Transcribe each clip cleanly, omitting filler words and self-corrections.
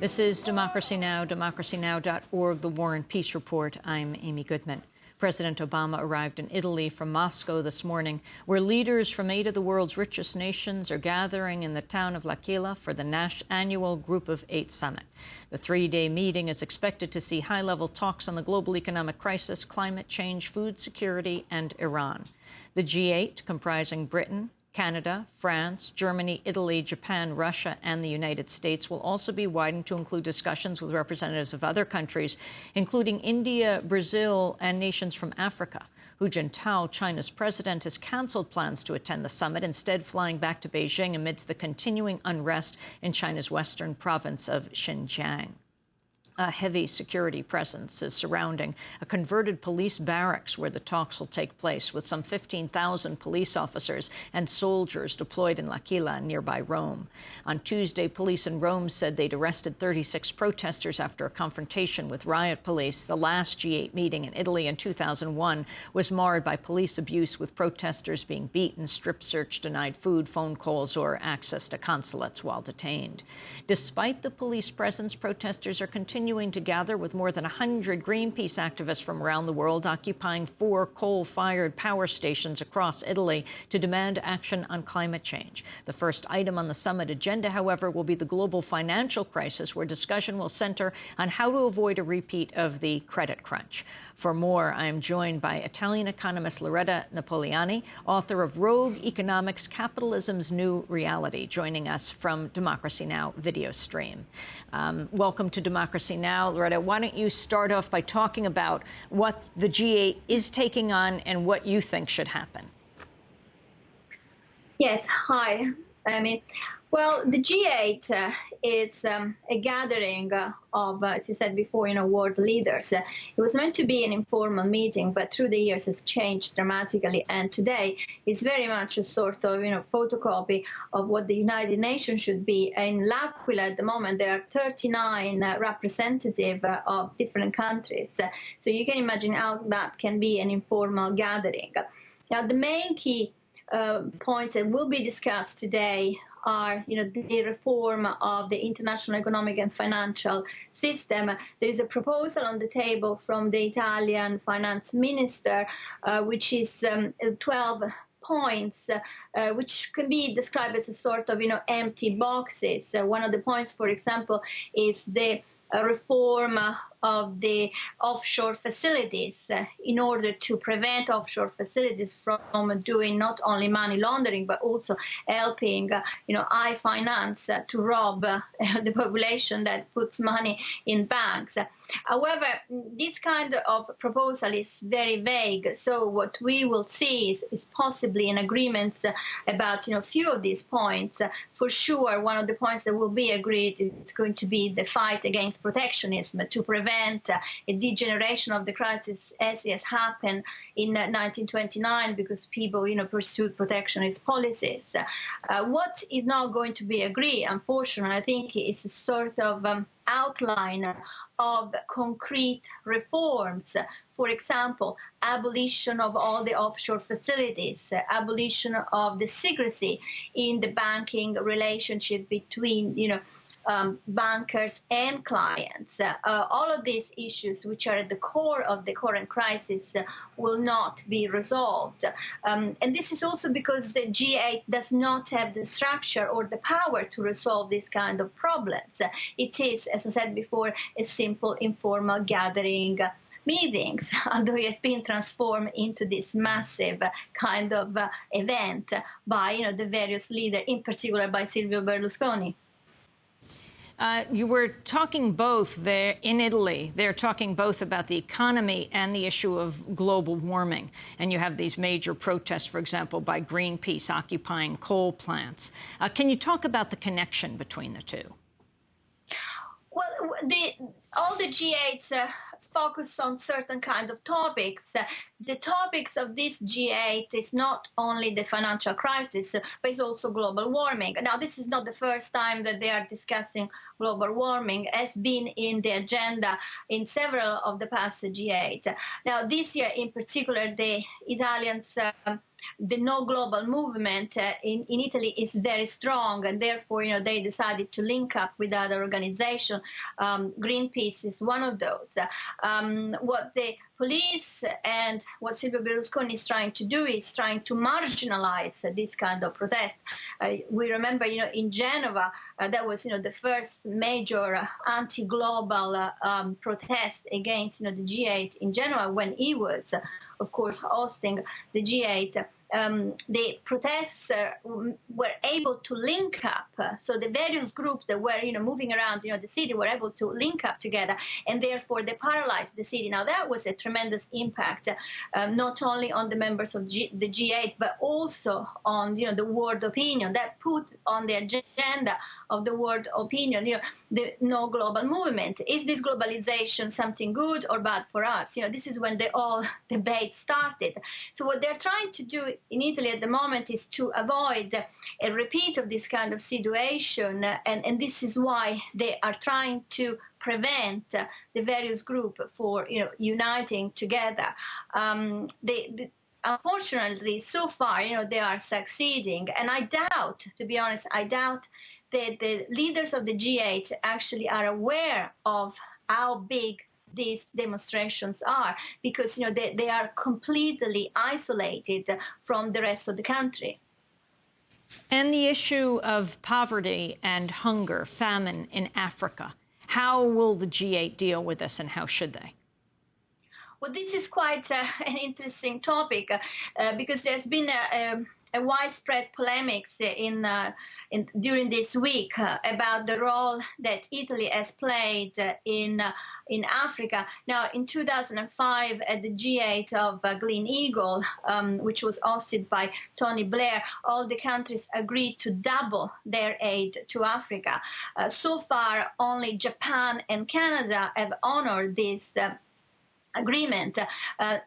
This is Democracy Now!, democracynow.org, the War and Peace Report. I'm Amy Goodman. President Obama arrived in Italy from Moscow this morning, where leaders from 8 of the world's richest nations are gathering in the town of LAquila for the annual Group of 8 summit. The 3-day meeting is expected to see high-level talks on the global economic crisis, climate change, food security, and Iran. The G-8, comprising Britain, Canada, France, Germany, Italy, Japan, Russia, and the United States, will also be widened to include discussions with representatives of other countries, including India, Brazil, and nations from Africa. Hu Jintao, China's president, has canceled plans to attend the summit, instead flying back to Beijing amidst the continuing unrest in China's western province of Xinjiang. A heavy security presence is surrounding a converted police barracks where the talks will take place, with some 15,000 police officers and soldiers deployed in L'Aquila and nearby Rome. On Tuesday, police in Rome said they'd arrested 36 protesters after a confrontation with riot police. The last G8 meeting in Italy in 2001 was marred by police abuse, with protesters being beaten, strip-searched, denied food, phone calls, or access to consulates while detained. Despite the police presence, protesters are continuing to gather, with more than 100 Greenpeace activists from around the world occupying 4 coal-fired power stations across Italy to demand action on climate change. The first item on the summit agenda, however, will be the global financial crisis, where discussion will center on how to avoid a repeat of the credit crunch. For more, I am joined by Italian economist Loretta Napoleoni, author of Rogue Economics: Capitalisms New Reality, joining us from Democracy Now! Video stream. Welcome to Democracy Now! Loretta, why don't you start off by talking about what the G8 is taking on and what you think should happen? Yes, hi. Well, the G8 is a gathering of, as you said before, world leaders. It was meant to be an informal meeting, but through the years it's changed dramatically. And today is very much a sort of, photocopy of what the United Nations should be. In L'Aquila at the moment, there are 39 representatives of different countries. So you can imagine how that can be an informal gathering. Now, the main key points that will be discussed today are, the reform of the international economic and financial system. There is a proposal on the table from the Italian finance minister, which is 12 points, which can be described as a sort of, empty boxes. One of the points, for example, is the reform of the offshore facilities in order to prevent offshore facilities from doing not only money laundering, but also helping, high finance to rob the population that puts money in banks. However, this kind of proposal is very vague. So what we will see is possibly an agreement about, few of these points. For sure, one of the points that will be agreed is going to be the fight against protectionism to prevent a degeneration of the crisis as has happened in 1929 because people, pursued protectionist policies. What is not going to be agreed, unfortunately, I think is a sort of outline of concrete reforms. For example, abolition of all the offshore facilities, abolition of the secrecy in the banking relationship between, bankers and clients. All of these issues, which are at the core of the current crisis, will not be resolved. And this is also because the G8 does not have the structure or the power to resolve these kind of problems. It is, as I said before, a simple informal gathering meetings, although it has been transformed into this massive kind of event by the various leaders, in particular by Silvio Berlusconi. You were talking both there in Italy. They're talking both about the economy and the issue of global warming. And you have these major protests, for example, by Greenpeace occupying coal plants. Can you talk about the connection between the two? Well, all the G8s focus on certain kind of topics. The topics of this G8 is not only the financial crisis, but it's also global warming. Now, this is not the first time that they are discussing global warming. It has been in the agenda in several of the past G8. Now, this year in particular, the Italians the no global movement in Italy is very strong, and therefore, they decided to link up with other organizations. Greenpeace is one of those. What the police and what Silvio Berlusconi is trying to do is trying to marginalize this kind of protest. We remember, in Genova, that was, the first major anti-global protest against, the G8 in Genova when he was, of course, hosting the G8. The protests were able to link up. So the various groups that were, moving around, the city were able to link up together, and therefore they paralyzed the city. Now that was a tremendous impact, not only on the members of the G8, but also on, the world opinion. That put on the agenda of the world opinion, the no global movement. Is this globalization something good or bad for us? This is when the whole debate started. So what they're trying to do in Italy at the moment is to avoid a repeat of this kind of situation, and this is why they are trying to prevent the various groups for uniting together. Unfortunately, so far, they are succeeding, and I doubt, to be honest, that the leaders of the G8 actually are aware of how big these demonstrations are, because they are completely isolated from the rest of the country. And the issue of poverty and hunger, famine in Africa. How will the G8 deal with this, and how should they? Well, this is quite an interesting topic because there's been a widespread polemics during this week about the role that Italy has played in Africa. Now, in 2005, at the G8 of Green Eagle, which was hosted by Tony Blair, all the countries agreed to double their aid to Africa. So far, only Japan and Canada have honored this agreement.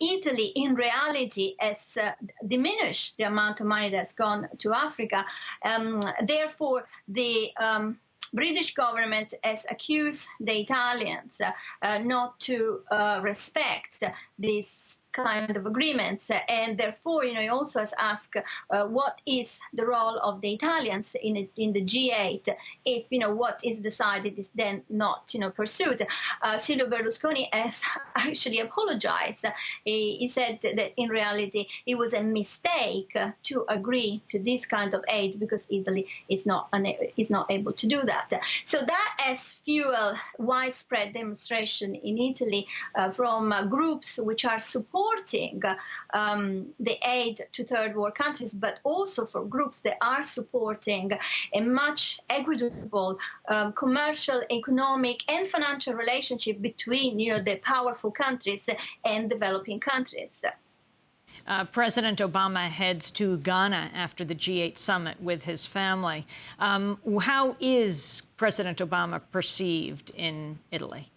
Italy, in reality, has diminished the amount of money that's gone to Africa. Therefore, the British government has accused the Italians not to respect this kind of agreements, and therefore, he also has asked what is the role of the Italians in the G8 if what is decided is then not pursued. Silvio Berlusconi has actually apologized. He said that in reality it was a mistake to agree to this kind of aid because Italy is not able to do that. So that has fueled widespread demonstration in Italy from groups which are supporting the aid to third world countries, but also for groups that are supporting a much equitable commercial, economic, and financial relationship between the powerful countries and developing countries. President Obama heads to Ghana after the G8 summit with his family. How is President Obama perceived in Italy?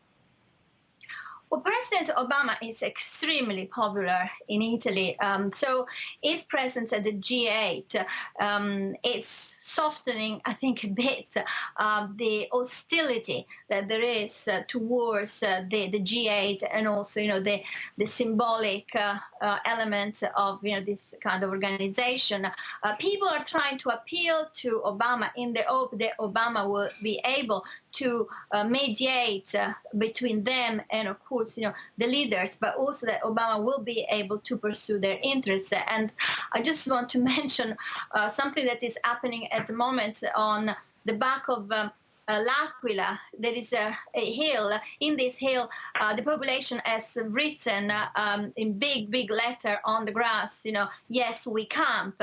Well, President Obama is extremely popular in Italy. So his presence at the G8 is softening, I think, a bit the hostility that there is towards the G8, and also, the symbolic element of, this kind of organization. People are trying to appeal to Obama in the hope that Obama will be able to mediate between them and, of course, the leaders, but also that Obama will be able to pursue their interests. And I just want to mention something that is happening at the moment on the back of LAquila. There is a hill. In this hill, the population has written in big letter on the grass, yes, we camp.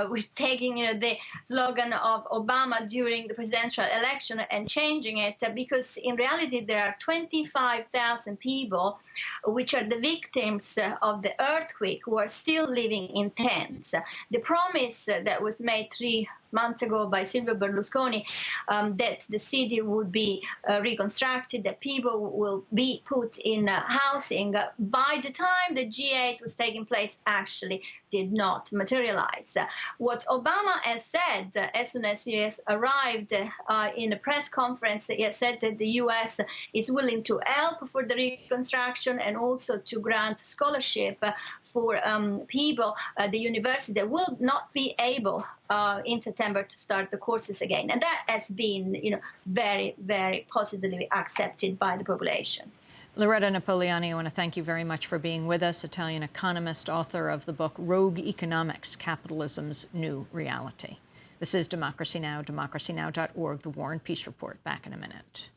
We're taking the slogan of Obama during the presidential election and changing it because in reality there are 25,000 people which are the victims of the earthquake who are still living in tents. The promise that was made 3 months ago by Silvio Berlusconi, that the city would be reconstructed, that people will be put in housing. By the time the G8 was taking place, actually did not materialize. What Obama has said as soon as he has arrived in a press conference, he has said that the U.S. is willing to help for the reconstruction and also to grant scholarship for people at the university that will not be able in September to start the courses again. And that has been, very, very positively accepted by the population. Loretta Napoleoni, I want to thank you very much for being with us, Italian economist, author of the book Rogue Economics, Capitalisms New Reality. This is Democracy Now!, democracynow.org, The War and Peace Report. Back in a minute.